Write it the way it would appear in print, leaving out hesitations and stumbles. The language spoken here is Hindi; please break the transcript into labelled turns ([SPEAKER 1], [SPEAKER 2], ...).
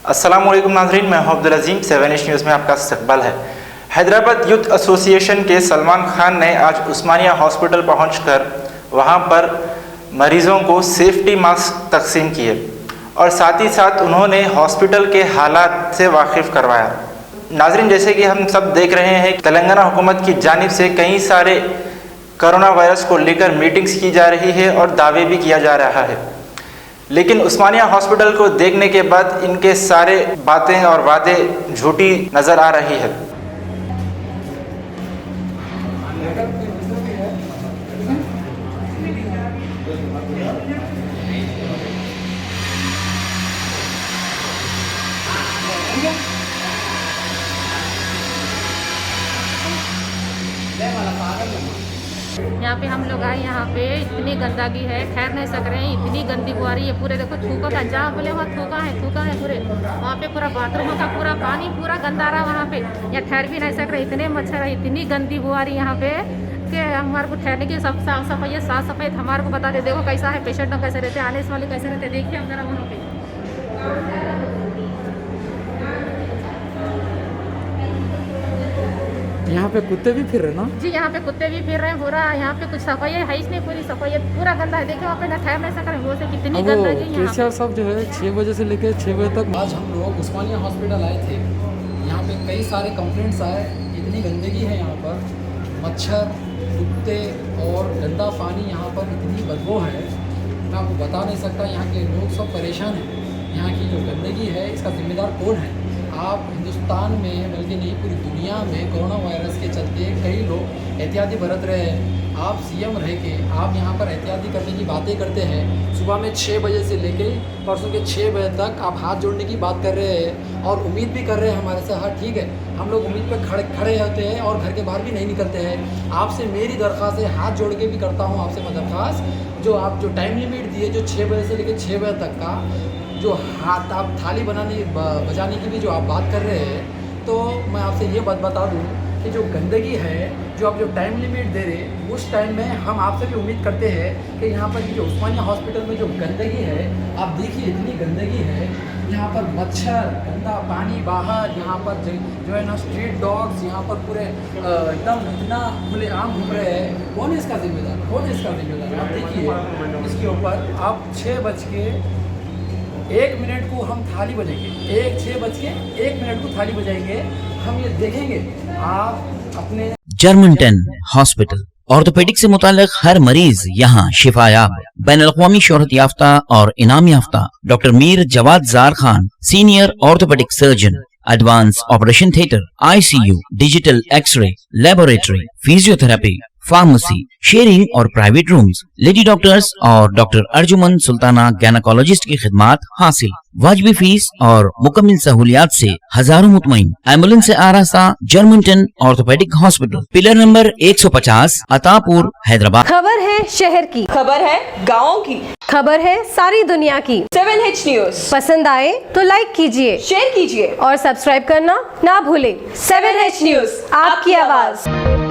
[SPEAKER 1] अस्सलामुअलैकुम नाज़रीन, मैं हूं अब्दुल अजीम। 7H न्यूज़ में आपका इस्तकबाल है। हैदराबाद यूथ एसोसिएशन के सलमान खान ने आज उस्मानिया हॉस्पिटल पहुंचकर वहां पर मरीज़ों को सेफ्टी मास्क तकसीम किए और साथ ही साथ उन्होंने हॉस्पिटल के हालात से वाकिफ़ करवाया। नाज़रीन, जैसे कि हम सब देख रहे हैं, तेलंगाना हुकूमत की जानिब से कई सारे कोरोना वायरस को लेकर मीटिंग्स की जा रही है और दावे भी किया जा रहा है, लेकिन उस्मानिया हॉस्पिटल को देखने के बाद इनके सारे बातें और वादे झूठी नज़र आ रही है।
[SPEAKER 2] यहाँ पे हम लोग आए, यहाँ पे इतनी गंदगी है, ठहर नहीं सक रहे हैं, इतनी गंदी आ रही है। पूरे देखो थूका का, जहाँ बोले वहाँ थूका है पूरे। वहाँ पे पूरा बाथरूम का पूरा पानी पूरा गंदा रहा वहाँ पे। यहाँ ठहर भी नहीं सक रहे, इतने मच्छर है, इतनी गंदी आ रही है यहाँ पे कि हमारे को ठहरने की सब साफ सफाई हमारे को बता दे। देखो कैसा है, पेशेंट लोग कैसे रहते हैं, आने वाले कैसे रहते हैं, देखिए हम जरा वहाँ पे।
[SPEAKER 3] यहाँ पे कुत्ते भी फिर रहे ना
[SPEAKER 2] जी, यहाँ पे कुत्ते भी फिर रहे हैं पूरा। यहाँ पे कुछ सफाई है ही नहीं, पूरी सफाई पूरा गंदा है। देखिए वहाँ पे ना ठहर नहीं सक रहे, वो से कितनी गंदगी है।
[SPEAKER 3] केसीआर साहब जो है 6 बजे से लेकर 6 बजे तक।
[SPEAKER 4] आज हम लोग उस्मानिया हॉस्पिटल आए थे। यहाँ पे कई सारे कंप्लेंट्स आए, इतनी गंदगी है यहाँ पर, मच्छर, कुत्ते और गंदा पानी, यहाँ पर इतनी बदबू है, मैं आपको बता नहीं सकता। यहाँ के लोग सब परेशान हैं। यहाँ की जो गंदगी है इसका जिम्मेदार कौन है? आप हिंदुस्तान में बल्कि नहीं पूरी दुनिया में कोरोना वायरस के चलते कई लोग एहतियाती बरत रहे हैं। आप सीएम रह के आप यहाँ पर एहतियाती करने की बातें करते हैं। सुबह में 6 बजे से लेके परसों के 6 बजे तक आप हाथ जोड़ने की बात कर रहे हैं और उम्मीद भी कर रहे हैं हमारे से। हाँ ठीक है, हम लोग उम्मीद पर खड़े होते हैं और घर के बाहर भी नहीं निकलते हैं। आपसे मेरी दरख्वास्त है, हाथ जोड़ के भी करता हूँ आपसे मैं दरख्वास्त, जो आप जो टाइम लिमिट दिए, जो 6 बजे से लेकर 6 बजे तक का जो हाथ आप थाली बजाने की भी जो आप बात कर रहे हैं, तो मैं आपसे ये बात बता दूं कि जो गंदगी है, जो आप जो टाइम लिमिट दे रहे, उस टाइम में हम आपसे भी उम्मीद करते हैं कि यहाँ पर जो उस्मानिया हॉस्पिटल में जो गंदगी है, आप देखिए इतनी गंदगी है यहाँ पर, मच्छर, गंदा पानी बाहर, यहाँ पर जो है ना स्ट्रीट डॉग्स यहाँ पर पूरे एकदम इतना खुलेआम घूम रहे हैं। कौन है इसका जिम्मेदार? कौन है इसका जिम्मेदार? आप देखिए इसके ऊपर। आप 6:01 को हम थाली बजाएंगे, 6:01 को थाली बजाएंगे, हम ये देखेंगे आप अपने।
[SPEAKER 5] जर्मनटन हॉस्पिटल ऑर्थोपेडिक से मुताल्लिक हर मरीज यहाँ शिफायाब। बैनुल-अक़वामी शोहरत याफ्ता और इनाम याफ्ता doctor Mir Jawad Zar Khan, senior orthopaedic surgeon, advance operation theatre, ICU, digital xray, laboratory, physiotherapy, pharmacy, sharing और प्राइवेट रूम्स, लेडी डॉक्टर्स और डॉक्टर अर्जुमन सुल्ताना गैनकोलॉजिस्ट की खिदमात हासिल। वाजिबी फीस और मुकम्मल सहूलियात से हजारों मुतमईन। एम्बुलेंस से आरास्ता Germanton orthopaedic hospital, pillar number 150, Attapur, Hyderabad.
[SPEAKER 6] खबर है शहर की,
[SPEAKER 7] खबर है गाँव की,
[SPEAKER 6] खबर है सारी दुनिया की।
[SPEAKER 7] 7H न्यूज़
[SPEAKER 6] पसंद आए तो लाइक कीजिए,
[SPEAKER 7] शेयर कीजिए
[SPEAKER 6] और सब्सक्राइब करना ना भूले।
[SPEAKER 7] 7H न्यूज़,
[SPEAKER 6] आपकी आवाज।